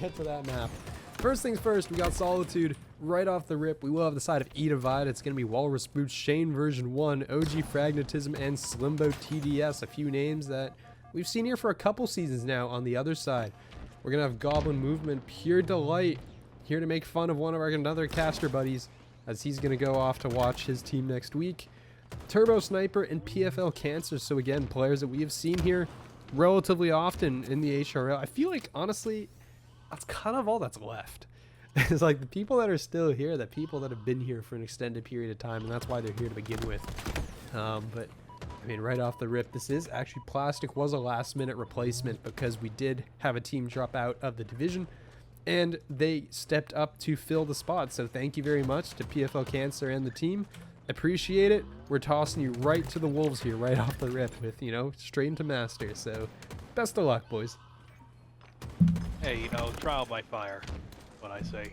get to that map. First things first, we got Solitude right off the rip. We will have the side of eDivided. It's going to be Walrus Boots, Shane version 1, OG Fragnetism, and Slimbo TDS. A few names that we've seen here for a couple seasons now on the other side. We're going to have Goblin Movement, Pure Delight, here to make fun of one of our another caster buddies, as he's going to go off to watch his team next week. Turbo Sniper and PFL Cancer. So again, players that we have seen here relatively often in the HRL. I feel like, honestly, that's kind of all that's left. It's like the people that are still here, the people that have been here for an extended period of time, and that's why they're here to begin with. But I mean, right off the rip, this is actually Plastic was a last-minute replacement because we did have a team drop out of the division, and they stepped up to fill the spot. So thank you very much to PFL Cancer and the team. Appreciate it. We're tossing you right to the wolves here, right off the rip with, you know, straight into Master. So best of luck, boys. Hey, you know, trial by fire, what I say.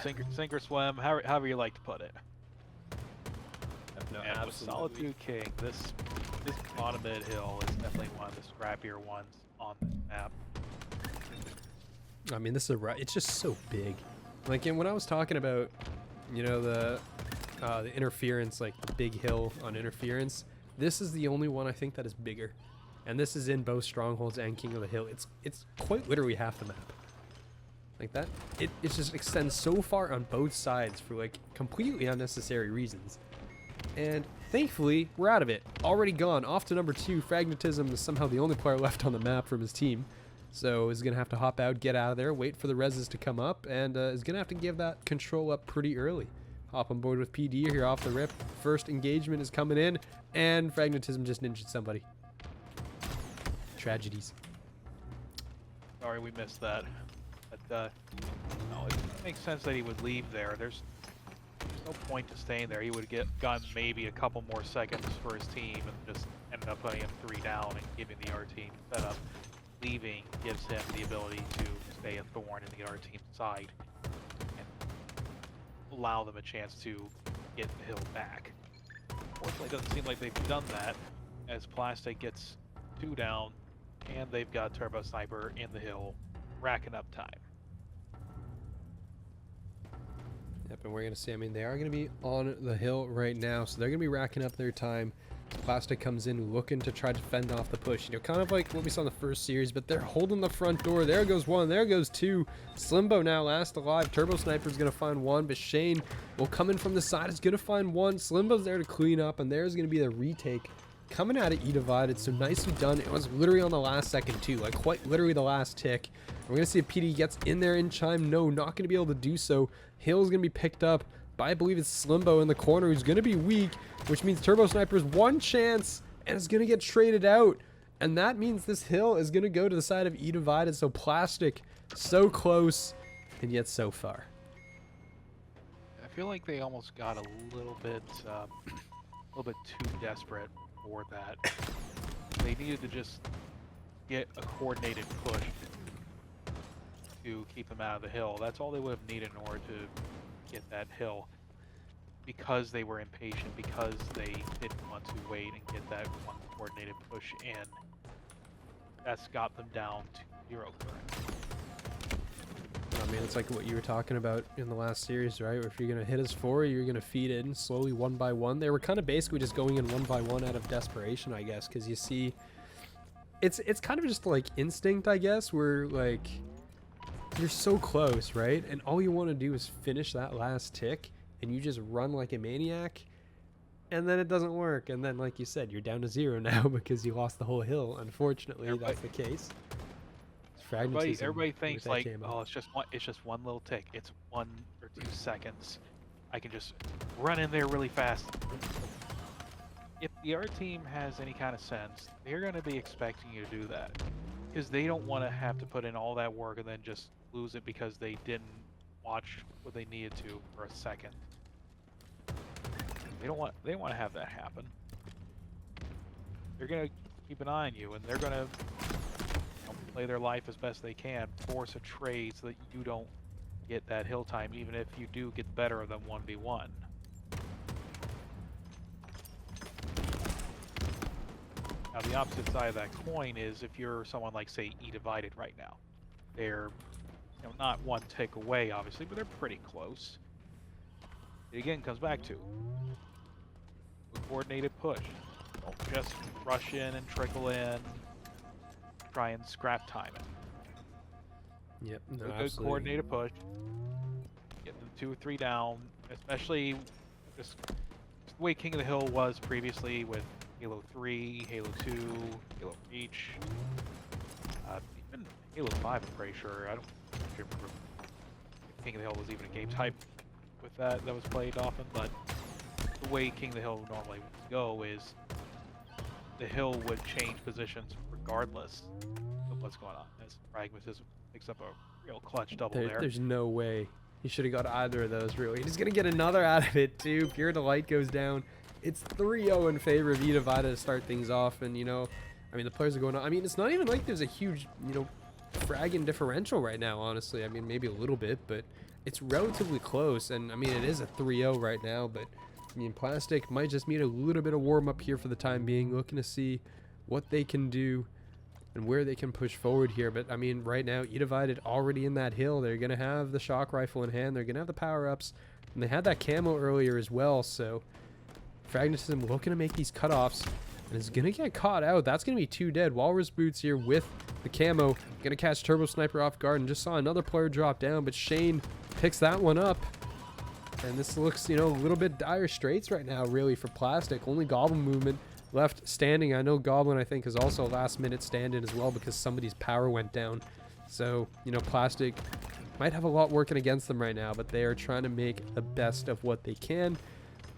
Sink or swim, however you like to put it. No, and with Solitude King, this bottom mid hill is definitely one of the scrappier ones on the map. I mean, this is it's just so big. Like, and when I was talking about, you know, the interference, like the big hill on interference, this is the only one I think that is bigger. And this is in both Strongholds and King of the Hill. It's quite literally half the map. Like that, it just extends so far on both sides for like completely unnecessary reasons. And thankfully, we're out of it. Already gone. Off to number 2. Fragnetism is somehow the only player left on the map from his team. So is going to have to hop out, get out of there, wait for the reses to come up, and is going to have to give that control up pretty early. Hop on board with PD here off the rip. First engagement is coming in, and Fragnetism just ninja'd somebody. Tragedies. Sorry we missed that. But, no, it makes sense that he would leave there. There's no point to staying there. He would get gotten maybe a couple more seconds for his team and just ended up putting him 3 down and giving the R team setup. Leaving gives him the ability to stay a thorn in the R team's side and allow them a chance to get the hill back. Fortunately, it doesn't seem like they've done that, as Plastic gets 2 down and they've got Turbo Sniper in the hill racking up time. Yep, and we're going to see, I mean, they are going to be on the hill right now, so they're going to be racking up their time. Plastic comes in looking to try to fend off the push. You know, kind of like what we saw in the first series, but they're holding the front door. There goes 1, there goes 2. Slimbo now last alive. Turbo Sniper is going to find 1, but Shane will come in from the side. Is going to find 1. Slimbo's there to clean up, and there's going to be the retake coming out of eDivided. So nicely done. It was literally on the last second too, like quite literally the last tick. We're going to see if PD gets in there in time. No, not going to be able to do so. Hill's going to be picked up by, I believe it's Slimbo in the corner, who's going to be weak, which means Turbo Sniper's 1 chance and it's going to get traded out. And that means this hill is going to go to the side of eDivided. So Plastic, so close and yet so far. I feel like they almost got a little bit too desperate for that. They needed to just get a coordinated push to keep them out of the hill. That's all they would have needed in order to get that hill, because they were impatient, because they didn't want to wait and get that one coordinated push in. That's got them down to 0 current. I mean, it's like what you were talking about in the last series, right? Where if you're going to hit us 4, you're going to feed in slowly 1 by 1. They were kind of basically just going in 1 by 1 out of desperation, I guess, because you see, it's kind of just like instinct, I guess, where like you're so close, right? And all you want to do is finish that last tick, and you just run like a maniac, and then it doesn't work. And then, like you said, you're down to 0 now because you lost the whole hill. Unfortunately, that's the case. Everybody thinks like, oh, it's just one little tick. It's 1 or 2 seconds. I can just run in there really fast. If the R team has any kind of sense, they're going to be expecting you to do that, because they don't want to have to put in all that work and then just lose it because they didn't watch what they needed to for a second. They don't want to have that happen. They're going to keep an eye on you, and they're going to play their life as best they can, force a trade so that you don't get that hill time, even if you do get better of them 1v1. Now the opposite side of that coin is if you're someone like, say, eDivided right now. They're, not one tick away, obviously, but they're pretty close. It again comes back to a coordinated push. Don't just rush in and trickle in. Try and scrap time it. Yep, no, A good absolutely. coordinated push. Get them 2 or 3 down, especially just the way King of the Hill was previously with Halo 3, Halo 2, Halo Reach, even Halo 5, I'm pretty sure. I don't remember if King of the Hill was even a game type with that was played often, but the way King of the Hill normally would go is the hill would change positions regardless of what's going on. As Pragmatism picks up a real clutch double there. There's no way he should have got either of those, really. He's going to get another out of it, too. Pure Delight goes down. It's 3-0 in favor of eDivided to start things off. And, I mean, the players are going on. I mean, it's not even like there's a huge, fragging differential right now, honestly. I mean, maybe a little bit, but it's relatively close. And, I mean, it is a 3-0 right now. But, I mean, Plastic might just need a little bit of warm-up here for the time being, looking to see what they can do and where they can push forward here. But, I mean, right now, eDivided already in that hill. They're going to have the shock rifle in hand. They're going to have the power-ups. And they had that camo earlier as well, so Pragmatism looking to make these cutoffs. And is going to get caught out. That's going to be 2 dead. Walrus Boots here with the camo. Going to catch Turbo Sniper off guard. And just saw another player drop down, but Shane picks that one up. And this looks, a little bit dire straits right now, really, for Plastic. Only Goblin movement left standing. I know Goblin, I think, is also last minute stand-in as well because somebody's power went down. So, Plastic might have a lot working against them right now, but they are trying to make the best of what they can.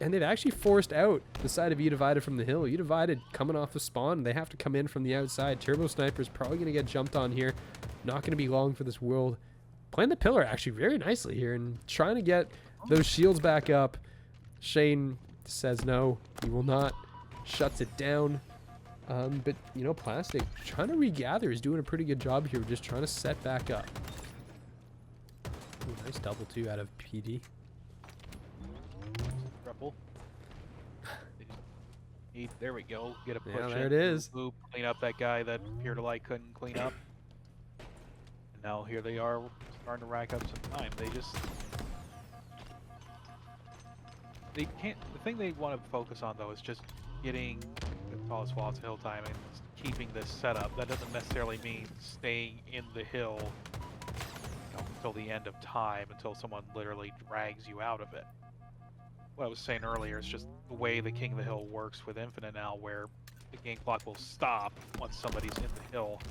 And they've actually forced out the side of eDivided from the hill. eDivided coming off the spawn. They have to come in from the outside. Turbo Sniper's probably going to get jumped on here. Not going to be long for this world. Playing the pillar actually very nicely here and trying to get those shields back up. Shane says no, he will not. Shuts it down. But, Plastic trying to regather is doing a pretty good job here. Just trying to set back up. Ooh, nice double, too, out of PD. Triple. There we go. Get a push Yeah, there in, it is. Boop, clean up that guy that Pure Delight couldn't clean up. And now here they are starting to rack up some time. They can't. The thing they want to focus on though is just getting the tallest walls hill time and keeping this setup. That doesn't necessarily mean staying in the hill until the end of time, until someone literally drags you out of it. What I was saying earlier is just the way the King of the Hill works with Infinite now, where the game clock will stop once somebody's in the hill.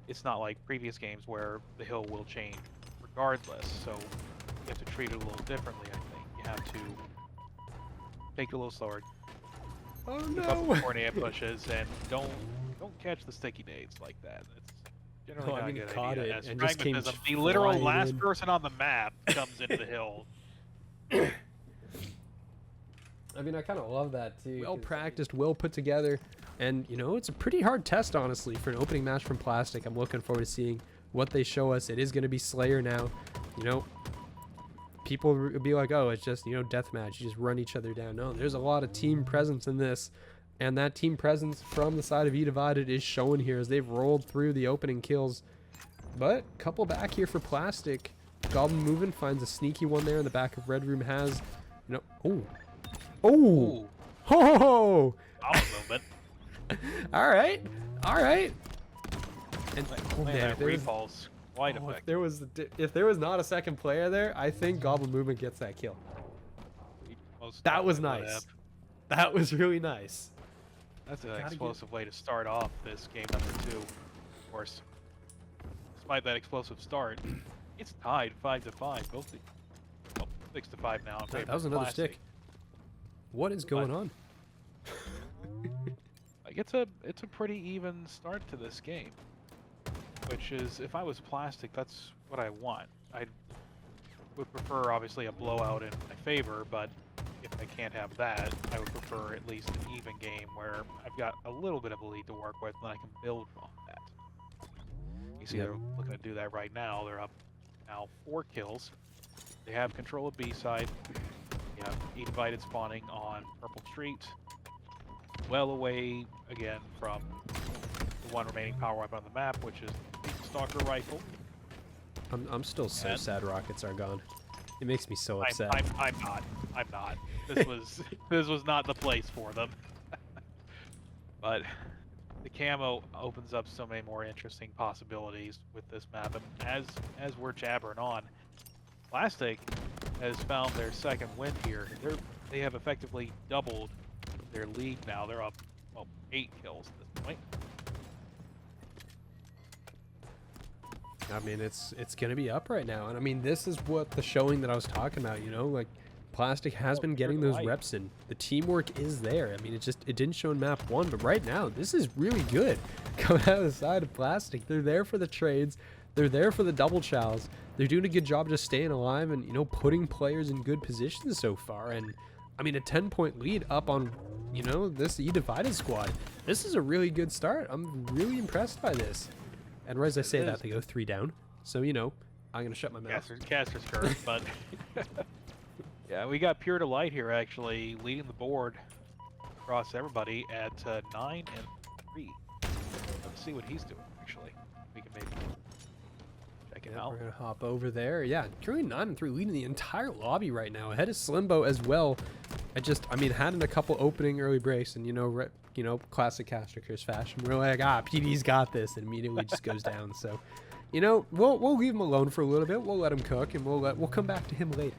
It's not like previous games where the hill will change regardless, so you have to treat it a little differently, I think. You have to take it a little slower. Oh Keep up the coordinate pushes, and don't catch the sticky nades like that. It's generally not a good caught idea. it As and just came Pragmatism, the literal flying last in. person on the map comes into the hill. I mean, I kind of love that too. Well practiced, well put together, and it's a pretty hard test, honestly, for an opening match from Plastic. I'm looking forward to seeing what they show us. It is going to be Slayer now. People will be like, oh, it's just deathmatch. You just run each other down. No, there's a lot of team presence in this, and that team presence from the side of eDivided is showing here as they've rolled through the opening kills. But couple back here for Plastic. Goblin moving, finds a sneaky one there in the back of Red Room. Has Oh! Ho! I'll movement. All right. And That refall's quite effective. if there was not a second player there, I think Goblin Movement gets that kill. That was nice. That was really nice. That's an explosive way to start off this game number 2. Of course, despite that explosive start, it's tied 5-5. Both 6-5 now. That was another stick. What is going on? Like it's a pretty even start to this game, which is, if I was Plastic, that's what I want. I would prefer obviously a blowout in my favor, but if I can't have that, I would prefer at least an even game where I've got a little bit of a lead to work with and I can build from that. You see, they're looking to do that right now. They're up now 4 kills. They have control of B side. You have eDivided spawning on Purple Street. well away again from the one remaining power weapon on the map, which is the Stalker rifle. I'm still so sad rockets are gone. It makes me so upset. I'm not. This was not the place for them. But the camo opens up so many more interesting possibilities with this map, and as we're jabbering on, Plastic has found their second win here. They have effectively doubled their lead now. They're up, well, 8 kills at this point. I mean, it's gonna be up right now, and I mean, this is what the showing that I was talking about. You know, like Plastic has been getting those reps in. The teamwork is there. I mean, it didn't show in map 1, but right now this is really good coming out of the side of Plastic. They're there for the trades. They're there for the double chows. They're doing a good job just staying alive and, you know, putting players in good positions so far. And I mean, a 10-point lead up on, you know, this eDivided squad. This is a really good start. I'm really impressed by this. And right as I say that, they go 3 down. So, you know, I'm going to shut my mouth. Caster's curve, but yeah, we got Pure Delight here actually leading the board across everybody at 9 and 3. Let's see what he's doing actually. We can maybe check it out. We're going to hop over there. Yeah, currently 9 and 3, leading the entire lobby right now. Ahead of Slimbo as well. I mean, had in a couple opening early breaks, and, you know, classic Caster Curse fashion. We're like, PD's got this, and immediately just goes down. So, you know, we'll leave him alone for a little bit. We'll let him cook, and we'll come back to him later.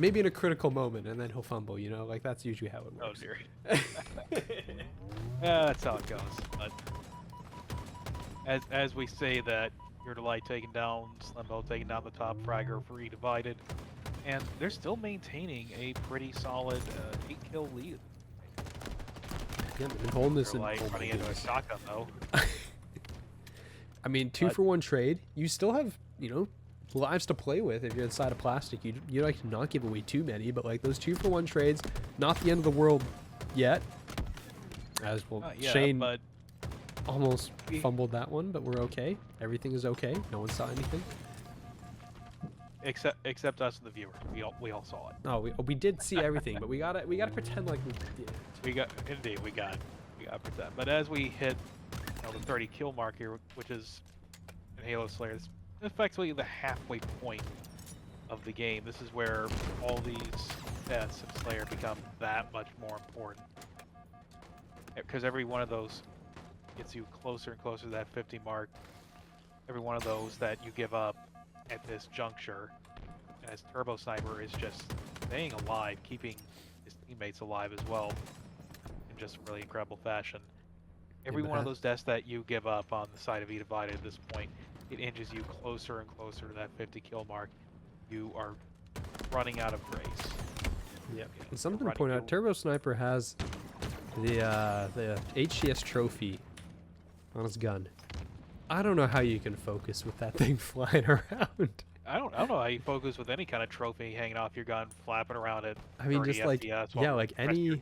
Maybe in a critical moment, and then he'll fumble. You know, like that's usually how it works. Oh dear. Yeah, that's how it goes. But as we say that, Pure Delight taking down Slimbo, taking down the top fragger for eDivided, and they're still maintaining a pretty solid 8-kill lead. Yeah, they've been holding this in. Running into a shotgun though. I mean, 2-for-1 trade. You still have, you know, lives to play with if you're inside of Plastic. You like to not give away too many, but like those 2-for-1 trades, not the end of the world yet. As well, Shane but almost fumbled that one, but we're okay. Everything is okay. No one saw anything. Except us and the viewer. We all saw it. Oh, we did see everything, but we gotta pretend like we did. We gotta pretend. But as we hit, you know, the 30 kill mark here, which is in Halo Slayer, it's effectively the halfway point of the game. This is where all these deaths of Slayer become that much more important, because every one of those gets you closer and closer to that 50 mark. Every one of those that you give up at this juncture, as Turbo Sniper is just staying alive, keeping his teammates alive as well, in just really incredible fashion. Every one of those deaths that you give up on the side of eDivided at this point, it inches you closer and closer to that 50 kill mark. You are running out of grace. Yep. And something to point out, Turbo Sniper has the HCS trophy on his gun. I don't know how you can focus with that thing flying around. I don't know how you focus with any kind of trophy hanging off your gun, flapping around it. I mean, just like, yeah, like any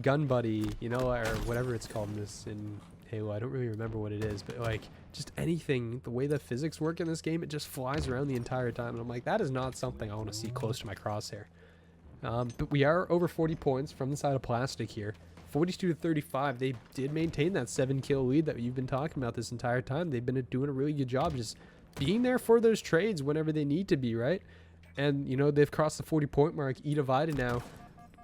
gun buddy, you know, or whatever it's called in Halo. I don't really remember what it is, but like just anything, the way the physics work in this game, it just flies around the entire time. And I'm like, that is not something I want to see close to my crosshair. But we are over 40 points from the side of Plastic here. 42 to 35. They did maintain that 7-kill lead that you've been talking about this entire time. They've been doing a really good job just being there for those trades whenever they need to be, right? And, you know, they've crossed the 40-point mark. eDivided now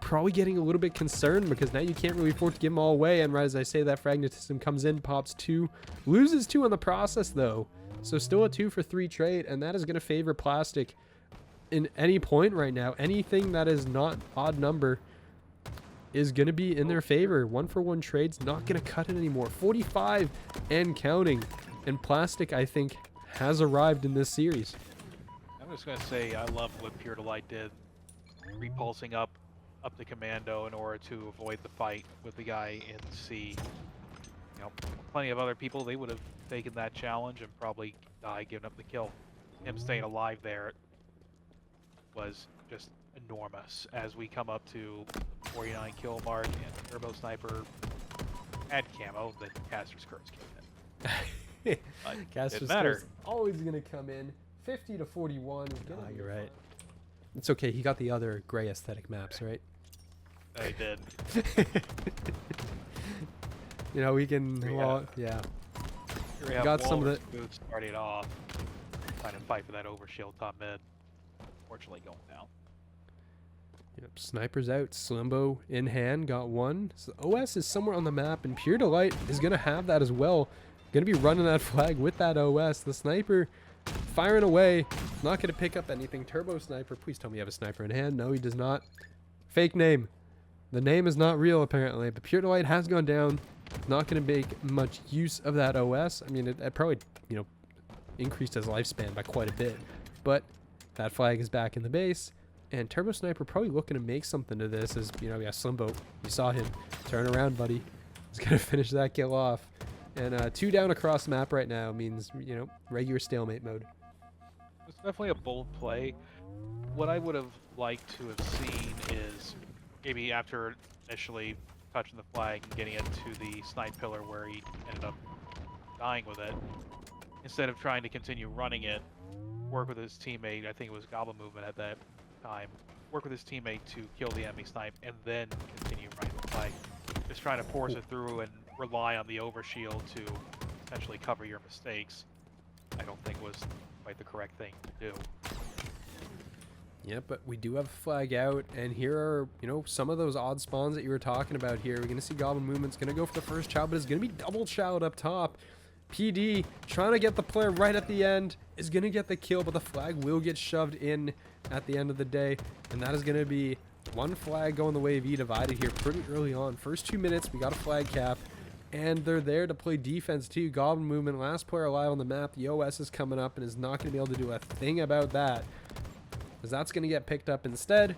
probably getting a little bit concerned because now you can't really afford to give them all away. And right as I say that, Fragnetism comes in, pops 2, loses 2 on the process, though. So still a 2-for-3 trade, and that is going to favor Plastic in any point right now. Anything that is not odd number is going to be in their favor. 1-for-1 trades not going to cut it anymore. 45 and counting. And Plastic, I think, has arrived in this series. I'm just going to say I love what Pure Delight did, repulsing up the commando in order to avoid the fight with the guy in C. You know, plenty of other people, they would have taken that challenge and probably died giving up the kill. Him staying alive there was just enormous. As we come up to 49 kill mark and Turbo Sniper had camo, then Caster's Curse came in. Caster's Curse always going to come in. 50 to 41 is gonna you're right. It's okay, he got the other gray aesthetic maps, right? They did. You know, we can, well, yeah. Here we got some of the boots started off, trying to fight for that overshield top mid. Unfortunately, going down. Yep, snipers out. Slimbo in hand, got one. So OS is somewhere on the map, and Pure Delight is going to have that as well. Going to be running that flag with that OS. The sniper firing away. Not going to pick up anything. Turbo Sniper, please tell me you have a sniper in hand. No, he does not. Fake name. The name is not real, apparently, but Pure Delight has gone down. Not going to make much use of that OS. I mean, it probably, you know, increased his lifespan by quite a bit. But that flag is back in the base. And Turbo Sniper probably looking to make something to this as, you know, yeah, Slimbo. You saw him. Turn around, buddy. He's going to finish that kill off. And 2 down across the map right now means, you know, regular stalemate mode. It's definitely a bold play. What I would have liked to have seen is maybe after initially touching the flag and getting it to the snipe pillar where he ended up dying with it, instead of trying to continue running it, work with his teammate, I think it was Goblin Movement at that time, work with his teammate to kill the enemy snipe and then continue running the flag. Just trying to force it through and rely on the overshield to essentially cover your mistakes, I don't think was quite the correct thing to do. Yeah, but we do have a flag out, and here are, you know, some of those odd spawns that you were talking about here. We're going to see Goblin Movement's going to go for the first chow, but it's going to be double chowed up top. PD trying to get the player right at the end, is going to get the kill, but the flag will get shoved in at the end of the day, and that is going to be one flag going the way of eDivided here pretty early on. First 2 minutes, we got a flag cap, and they're there to play defense too. Goblin Movement, last player alive on the map. The OS is coming up and is not going to be able to do a thing about that, because that's going to get picked up instead.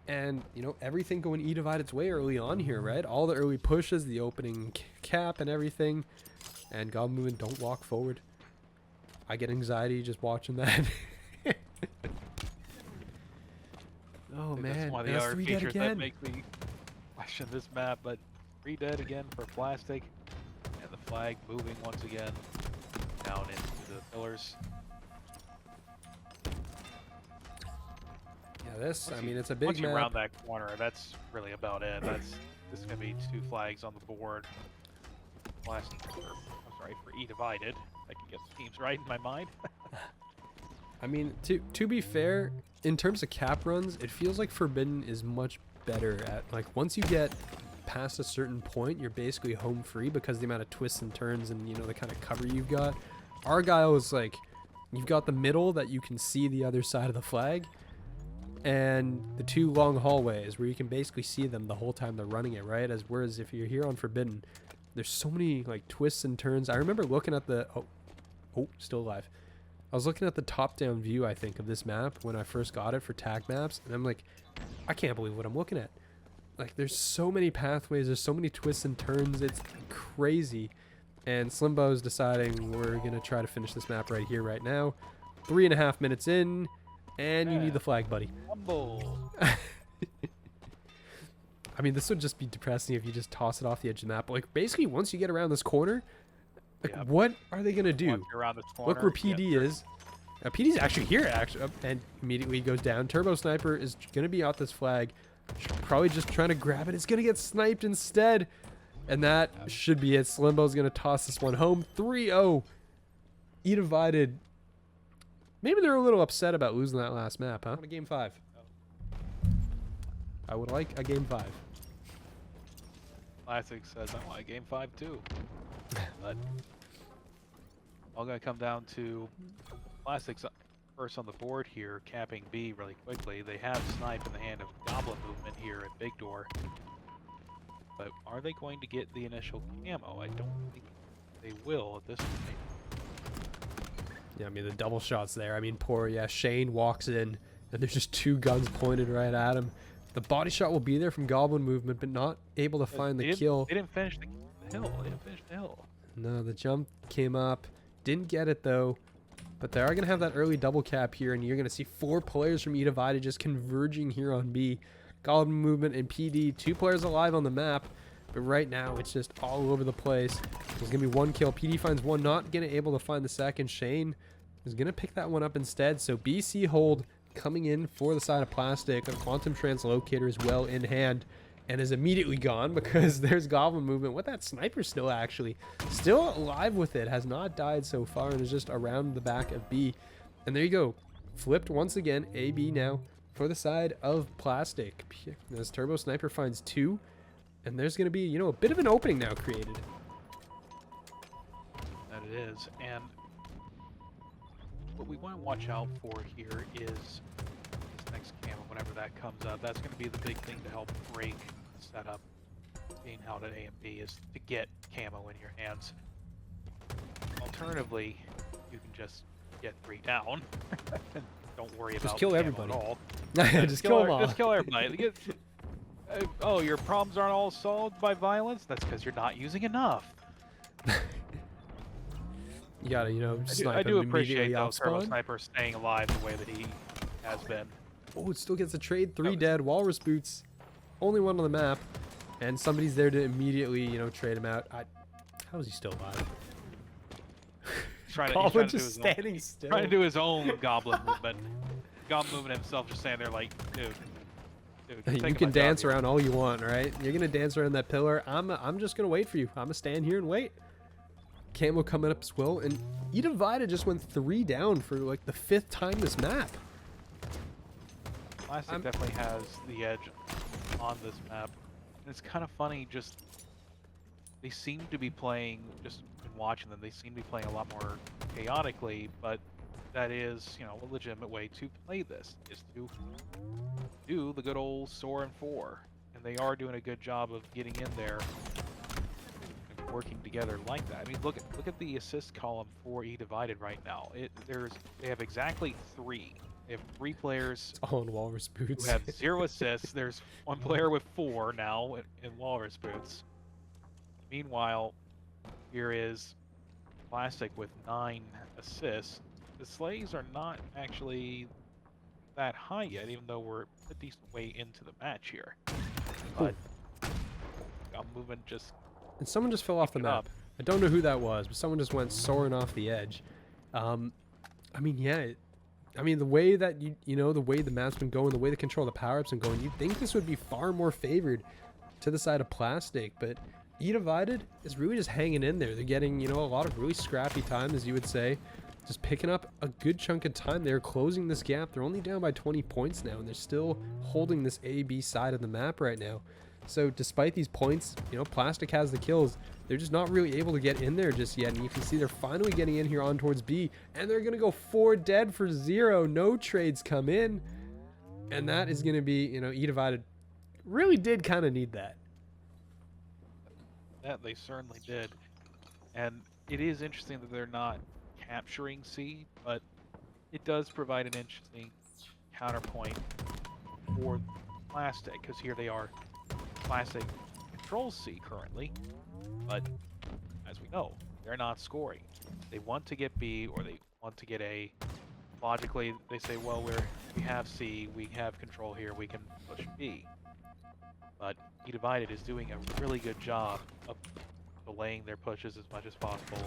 And, you know, everything going eDivided's way early on here, right? All the early pushes, the opening cap and everything. And Goblin Movement, don't walk forward. I get anxiety just watching that. Oh, man. That's one of the other features that make me question this map, but 3 dead again for Plastic. And the flag moving once again down into the pillars. This, I mean, it's a big once you map. Round that corner, that's really about it. That's this is gonna be 2 flags on the board. I'm sorry, for eDivided. I can get the teams right in my mind. I mean, to be fair, in terms of cap runs, it feels like Forbidden is much better at, like, once you get past a certain point, you're basically home free because the amount of twists and turns and, you know, the kind of cover you've got. Argyle is like, you've got the middle that you can see the other side of the flag, and the 2 long hallways where you can basically see them the whole time they're running it, right? Whereas if you're here on Forbidden, there's so many like twists and turns. I remember looking at the still alive. I was looking at the top-down view, I think, of this map when I first got it for tag maps, and I'm like, I can't believe what I'm looking at. Like, there's so many pathways, there's so many twists and turns, it's crazy. And Slimbo's deciding we're gonna try to finish this map right here, right now. 3.5 minutes in. And you need the flag, buddy. I mean, this would just be depressing if you just toss it off the edge of the map. Like, basically, once you get around this corner, like, what are they going to do? Look where PD is. PD's actually here, and immediately goes down. Turbo Sniper is going to be out this flag. Probably just trying to grab it. It's going to get sniped instead. And that should be it. Slimbo's going to toss this one home. 3-0. eDivided. Maybe they're a little upset about losing that last map, huh? I want a game 5. I would like a game 5. Classic says I want a game 5 too. But all gonna come down to Classics first on the board here, capping B really quickly. They have Snipe in the hand of Goblin Movement here at Big Door. But are they going to get the initial camo? I don't think they will at this point. Yeah, I mean, the double shots there. I mean, Shane walks in, and there's just 2 guns pointed right at him. The body shot will be there from Goblin Movement, but not able to find the kill. They didn't finish the hill. They didn't finish the hill. No, the jump came up. Didn't get it, though. But they are going to have that early double cap here, and you're going to see 4 players from eDivided just converging here on B. Goblin Movement and PD, 2 players alive on the map. But right now, it's just all over the place. There's going to be 1 kill. PD finds 1, not going to able to find the second. Shane is going to pick that one up instead. So BC Hold coming in for the side of Plastic. A Quantum Translocator as well in hand. and is immediately gone because there's goblin movement. What, that sniper still alive with it, has not died so far, and is just around the back of B. And there you go, flipped once again. AB now for the side of Plastic. This Turbo Sniper finds 2, and there's going to be, you know, a bit of an opening now created. That it is, and what we want to watch out for here is this next camo, whenever that comes up. That's going to be the big thing to help break the setup being held at A and B, is to get camo in your hands. Alternatively, you can just get 3 down. Don't worry about just kill everybody at all. just kill them all. Just kill everybody. Oh, your problems aren't all solved by violence? That's because you're not using enough. You gotta, you know, snipe I do him appreciate off those Turbo spawn. Sniper staying alive the way that he has been. Oh, it still gets a trade. 3 dead. Walrus Boots, only one on the map, and somebody's there to immediately, you know, trade him out. How is he still alive? Goblin just standing still. Trying to do his own goblin movement. Goblin movement himself, just standing there like, dude. You can dance around all you want, right? You're gonna dance around that pillar. I'm just gonna wait for you. I'm gonna stand here and wait. Camo coming up as well, and eDivided just went 3 down for like the 5th time this map. Plastic definitely has the edge on this map. And it's kind of funny, just they seem to be playing, just in watching them, they seem to be playing a lot more chaotically, but that is, you know, a legitimate way to play this, is to do the good old SOAR and 4. And they are doing a good job of getting in there and working together like that. I mean, look at the assist column for eDivided right now. They have exactly 3. They have 3 players all in Walrus Boots who have 0 assists. There's 1 player with 4 now in Walrus Boots. Meanwhile, here is Plastic with 9 assists. The slays are not actually that high yet, even though we're a decent way into the match here. But movement just... And someone just fell off the map. I don't know who that was, but someone just went soaring off the edge. I mean, yeah... I mean, the way that, you know, the way the map's been going, the way the control of the power-ups been going, you'd think this would be far more favored to the side of Plastic, but eDivided is really just hanging in there. They're getting, you know, a lot of really scrappy time, as you would say, just picking up a good chunk of time. They're closing this gap. They're only down by 20 points now, and they're still holding this A-B side of the map right now. So despite these points, you know, Plastic has the kills. They're just not really able to get in there just yet. And you can see they're finally getting in here on towards B. And they're going to go 4 dead for 0. No trades come in. And that is going to be, you know, eDivided really did kind of need that. That they certainly did. And it is interesting that they're not capturing C, but it does provide an interesting counterpoint for Plastic, because here they are. Plastic controls C currently, but as we know, they're not scoring. They want to get B or they want to get A. Logically, they say, well, we have C, we have control here, we can push B. But eDivided is doing a really good job of delaying their pushes as much as possible.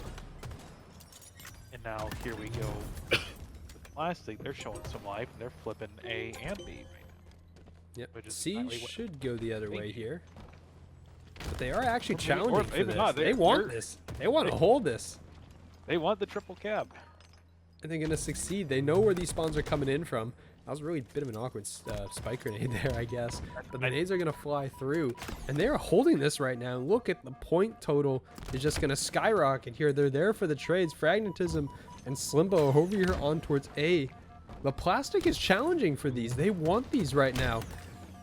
And now here we go with Plastic. They're showing some life, and they're flipping A and B right now. Yep. C should go the other way here. But they are actually challenging for this. They want this. They want to hold this. They want the triple cab. And they're going to succeed. They know where these spawns are coming in from. That was really a bit of an awkward spike grenade there, I guess. But the nades are going to fly through. And they're holding this right now. Look at the point total is just going to skyrocket here. They're there for the trades. Fragnetism and Slimbo over here on towards A. The Plastic is challenging for these. They want these right now.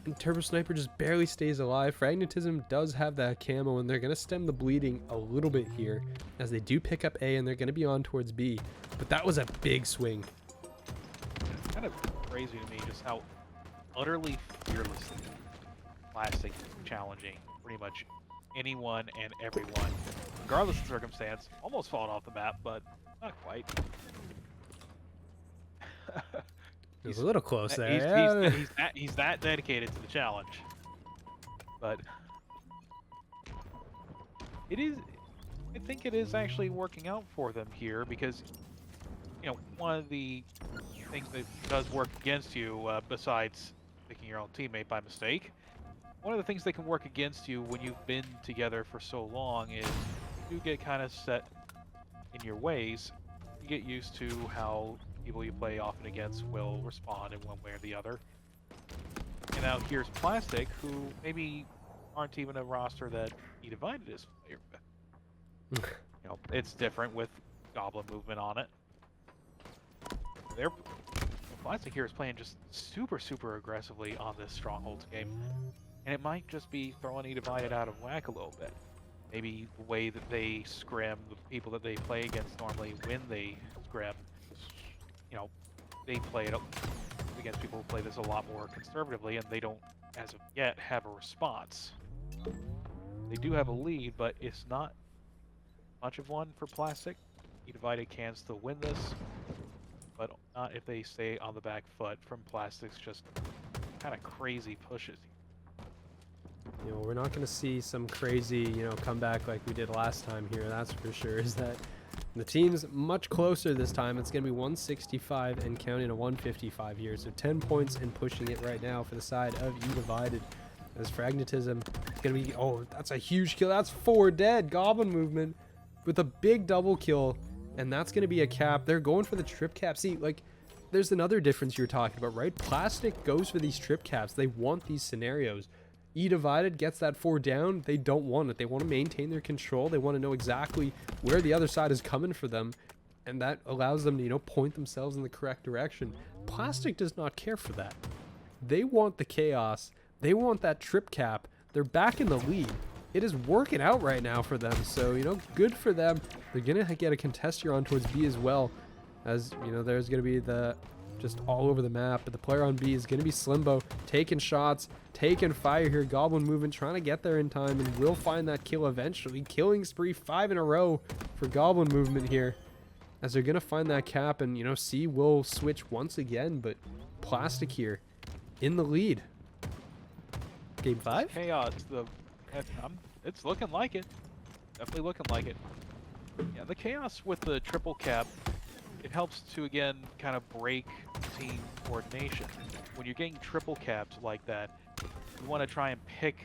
And Turbo Sniper just barely stays alive. Fragnetism does have that camo, and they're going to stem the bleeding a little bit here as they do pick up A, and they're going to be on towards B. But that was a big swing. It's kind of crazy to me just how utterly fearlessly Plastic is challenging pretty much anyone and everyone, regardless of circumstance. Almost fallen off the map, but not quite. He's a little close there. He's that dedicated to the challenge. But it is, I think it is actually working out for them here, because, you know, one of the things that does work against you, besides picking your own teammate by mistake, one of the things that can work against you when you've been together for so long is you get kind of set in your ways. You get used to how people you play often against will respond in one way or the other. And now here's Plastic, who maybe aren't even a roster that eDivided is familiar with. You know, it's different with Goblin movement on it. Plastic here is playing just super aggressively on this Strongholds game. And it might just be throwing eDivided out of whack a little bit. Maybe the way that they scrim the people that they play against normally when they scrim, you know, they play it against people who play this a lot more conservatively, and they don't, as of yet, have a response. They do have a lead, but it's not much of one for Plastic. eDivided can still win this, but not if they stay on the back foot from Plastic's just kind of crazy pushes. You know, we're not going to see some crazy, you know, comeback like we did last time here. That's for sure. Is that the team's much closer this time. It's going to be 165 and counting to 155 here. So 10 points and pushing it right now for the side of eDivided. As Fragnetism is going to be, oh, that's a huge kill. That's 4 dead. Goblin movement with a big double kill. And that's going to be a cap. They're going for the trip cap. See, like, there's another difference you're talking about, right? Plastic goes for these trip caps. They want these scenarios. eDivided gets that 4 down. They don't want it. They want to maintain their control. They want to know exactly where the other side is coming for them. And that allows them to, you know, point themselves in the correct direction. Plastic does not care for that. They want the chaos. They want that trip cap. They're back in the lead. It is working out right now for them. So, you know, good for them. They're going to get a contest here on towards B as well. As, you know, there's going to be the just all over the map. But the player on B is going to be Slimbo, taking shots, taking fire here. Goblin movement, trying to get there in time, and will find that kill eventually. Killing spree 5 in a row for Goblin movement here. As they're going to find that cap, and, you know, C will switch once again. But Plastic here in the lead. Game 5? Chaos, it's looking like it. Definitely looking like it. Yeah, the chaos with the triple cap, it helps to, again, kind of break team coordination. When you're getting triple caps like that, you want to try and pick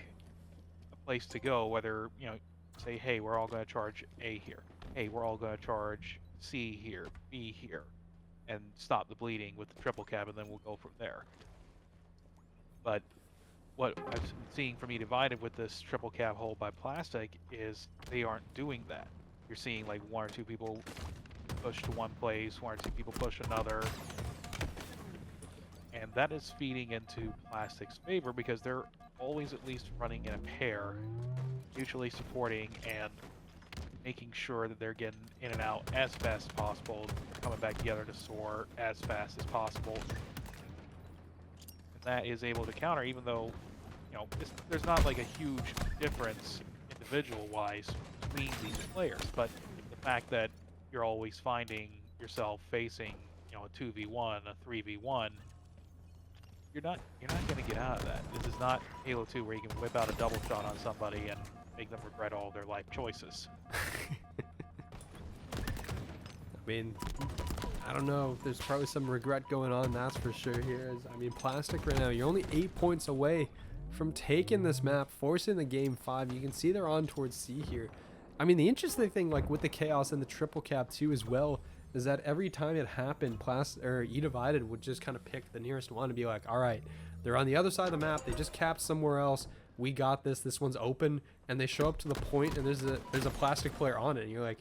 a place to go, whether, you know, say, hey, we're all going to charge A here. Hey, we're all going to charge C here, B here, and stop the bleeding with the triple cap, and then we'll go from there. But what I've been seeing from eDivided with this triple cap hold by Plastic is they aren't doing that. You're seeing like 1 or 2 people push to one place, 1 or 2 people push another. And that is feeding into Plastic's favor because they're always at least running in a pair, mutually supporting and making sure that they're getting in and out as fast as possible, coming back together to soar as fast as possible. That is able to counter, even though, you know, there's not like a huge difference individual-wise between these players, but the fact that you're always finding yourself facing, you know, a 2v1, a 3v1, you're not going to get out of that. This is not Halo 2 where you can whip out a double shot on somebody and make them regret all their life choices. I mean, I don't know. There's probably some regret going on, that's for sure here. I mean, Plastic right now, you're only 8 points away from taking this map, forcing the game 5. You can see they're on towards C here. I mean, the interesting thing, like with the chaos and the triple cap too as well, is that every time it happened, eDivided would just kind of pick the nearest one and be like, all right, they're on the other side of the map. They just capped somewhere else. We got this. This one's open. And they show up to the point, and there's a Plastic player on it. And you're like,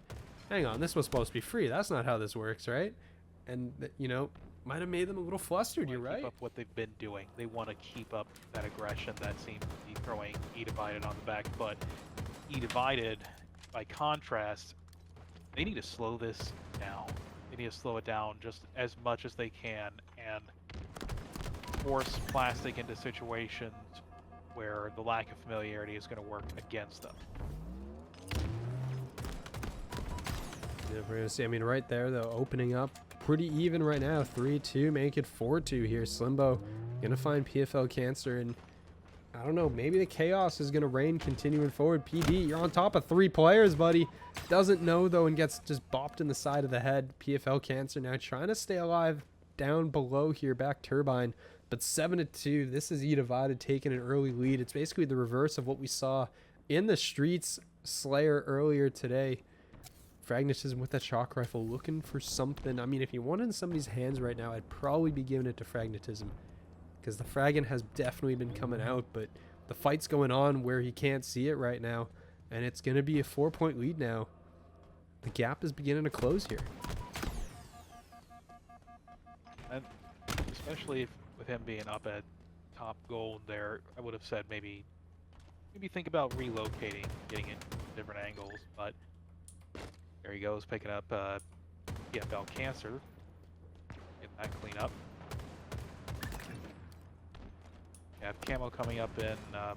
hang on, this was supposed to be free. That's not how this works, right? And, you know, might have made them a little flustered. You're right. Keep up what they've been doing. They want to keep up that aggression that seems to be throwing eDivided on the back. But eDivided, by contrast, they need to slow this down. They need to slow it down just as much as they can and force Plastic into situations where the lack of familiarity is going to work against them. Yeah, we're going to see, I mean, right there, though, opening up pretty even right now. 3-2, make it 4-2 here. Slimbo going to find PFL Cancer, and I don't know, maybe the chaos is going to reign continuing forward. PD, you're on top of 3 players, buddy. Doesn't know, though, and gets just bopped in the side of the head. PFL Cancer now trying to stay alive down below here. Back Turbine But 7-2, this is eDivided taking an early lead. It's basically the reverse of what we saw in the Streets Slayer earlier today. Fragnetism with that shock rifle, looking for something. I mean, if you want it in somebody's hands right now, I'd probably be giving it to Fragnetism, because the fragging has definitely been coming out, but the fight's going on where he can't see it right now, and it's going to be a 4-point lead now. The gap is beginning to close here. And especially with him being up at top gold there, I would have said maybe think about relocating, getting it different angles, but there he goes, picking up PFL Cancer. Getting that clean up. You have Camo coming up in, I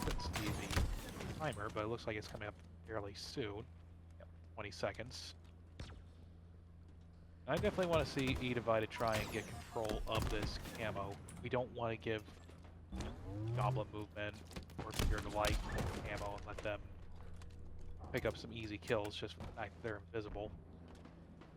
couldn't see the timer, but it looks like it's coming up fairly soon. Yep, 20 seconds. I definitely want to see eDivided try and get control of this Camo. We don't want to give Goblin movement or Spirit of Light Camo and let them pick up some easy kills just for the fact that they're invisible.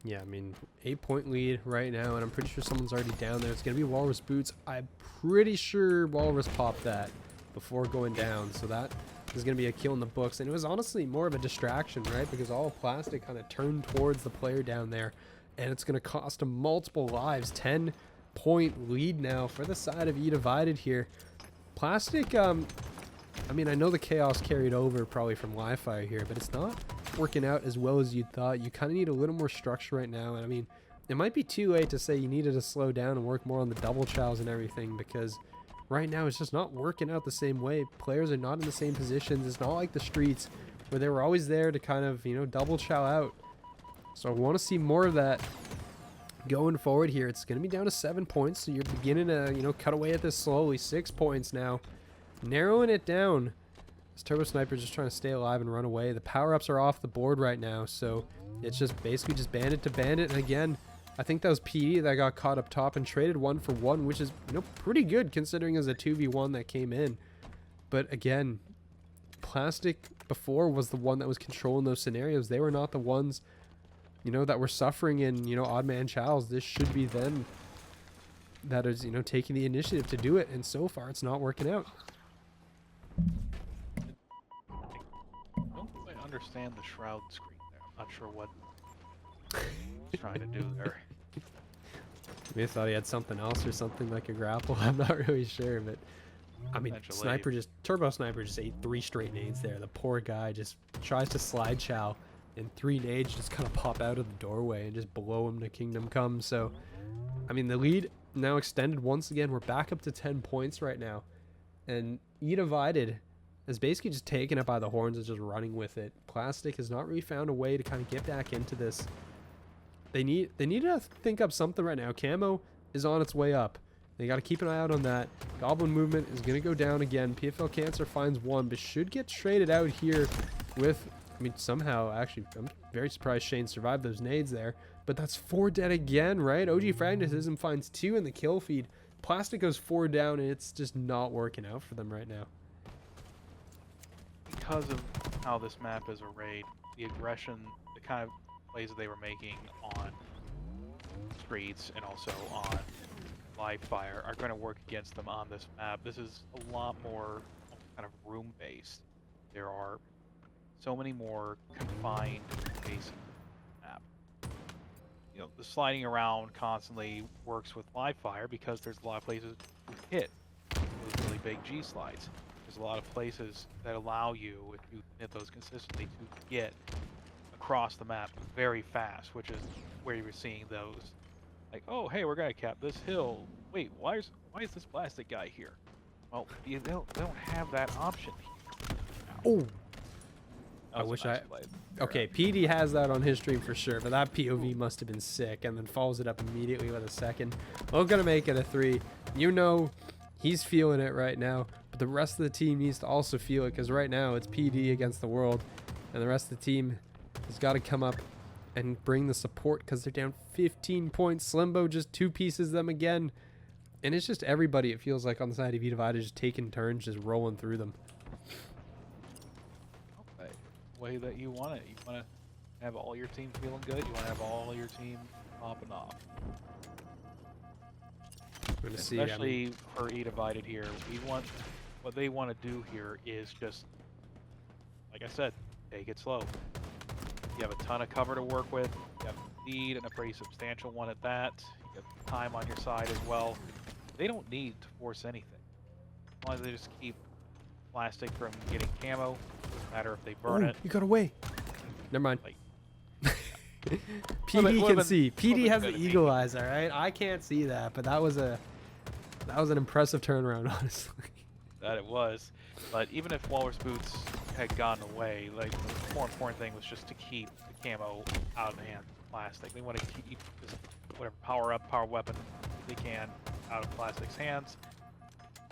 Yeah, I mean, 8-point lead right now, and I'm pretty sure someone's already down there. It's going to be Walrus Boots. I'm pretty sure Walrus popped that before going down, so that is going to be a kill in the books. And it was honestly more of a distraction, right? Because all plastic kind of turned towards the player down there, and it's going to cost him multiple lives. 10-point lead now for the side of eDivided here. Plastic, I mean, I know the chaos carried over probably from live fire here, but it's not working out as well as you thought. You kind of need a little more structure right now, and I mean, it might be too late to say you needed to slow down and work more on the double chows and everything, because right now it's just not working out the same way. Players are not in the same positions. It's not like the Streets where they were always there to kind of, you know, double chow out. So I want to see more of that going forward here. It's going to be down to 7 points, so you're beginning to, you know, cut away at this slowly. 6 points now, narrowing it down. This Turbo Sniper is just trying to stay alive and run away. The power-ups are off the board right now, so it's just basically just bandit to bandit. And again, I think that was PD that got caught up top and traded 1-for-1, which is, you know, pretty good considering as a 2v1 that came in. But again, Plastic before was the one that was controlling those scenarios. They were not the ones, you know, that were suffering in, you know, odd man chows. This should be them that is, you know, taking the initiative to do it, and so far it's not working out. I don't quite understand the shroud screen there. I'm not sure what he's trying to do there. Maybe I thought he had something else or something like a grapple. I'm not really sure, but I mean, Turbo Sniper just ate 3 straight nades there. The poor guy just tries to slide chow, and 3 nades just kind of pop out of the doorway and just blow him to Kingdom Come. So, I mean, the lead now extended once again. We're back up to 10 points right now, and eDivided is basically just taking it by the horns and just running with it. Plastic has not really found a way to kind of get back into this. They need to think up something right now. Camo is on its way up. They got to keep an eye out on that. Goblin movement is going to go down again. PFL Cancer finds 1, but should get traded out here with, I mean, somehow, actually, I'm very surprised Shane survived those nades there. But that's 4 dead again, right? OG Fragnetism finds 2 in the kill feed. Plastic goes 4 down, and it's just not working out for them right now. Because of how this map is arrayed, the aggression, the kind of plays that they were making on Streets and also on live fire are going to work against them on this map. This is a lot more kind of room-based. There are so many more confined spaces in the map. You know, the sliding around constantly works with live fire because there's a lot of places to hit those really big G slides. There's a lot of places that allow you, if you hit those consistently, to get across the map very fast, which is where you're seeing those. Like, oh, hey, we're gonna cap this hill. Wait, why is this plastic guy here? Well, they don't have that option here. Oh, I wish I. Okay, PD has that on his stream for sure, but that POV must have been sick, and then follows it up immediately with a second. We're gonna make it a 3. You know, he's feeling it right now, but the rest of the team needs to also feel it, because right now it's PD against the world, and the rest of the team has got to come up and bring the support because they're down 15 points. Slimbo just 2 pieces them again. And it's just everybody, it feels like, on the side of eDivided just taking turns, just rolling through them. Okay. Way that you want it. You want to have all your team feeling good. You want to have all your team popping off. We're gonna see. Especially for eDivided here, what they want to do here is just, like I said, take it slow. You have a ton of cover to work with. You have speed and a pretty substantial one at that. You have time on your side as well. They don't need to force anything. As long as they just keep plastic from getting camo, doesn't matter if they burn it. You got away. Never mind. Like, PD can see. PD has the eagle eyes, all right? I can't see that, but that was an impressive turnaround, honestly. That it was. But even if Walrus Boots had gone away, like, the more important thing was just to keep the camo out of the hands of plastic. They want to keep just whatever power weapon they can out of plastic's hands.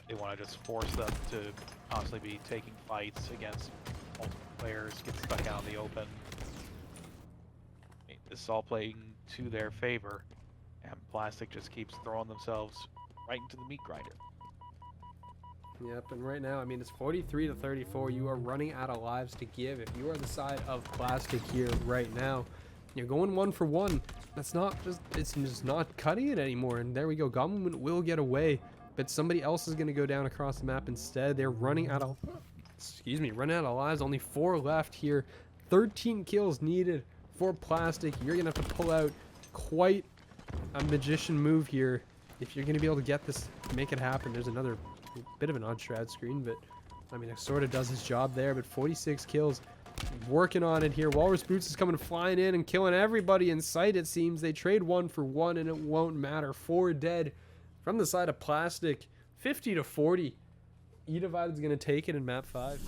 They want to just force them to constantly be taking fights against multiple players, get stuck out in the open. I mean, this is all playing to their favor, and plastic just keeps throwing themselves right into the meat grinder. Yep, and right now, I mean, it's 43 to 34. You are running out of lives to give. If you are the side of plastic here right now, you're going 1 for 1. That's not just, it's just not cutting it anymore. And there we go. Goblin will get away, but somebody else is going to go down across the map instead. They're running out of, running out of lives. Only 4 left here. 13 kills needed for plastic. You're going to have to pull out quite a magician move here if you're going to be able to get this, make it happen. There's another bit of an odd shroud screen, but I mean, it sort of does his job there. But 46 kills, working on it here. Walrus Boots is coming flying in and killing everybody in sight. It seems they trade 1 for 1, and it won't matter. 4 dead from the side of plastic. 50 to 40. eDivided is going to take it in map 5.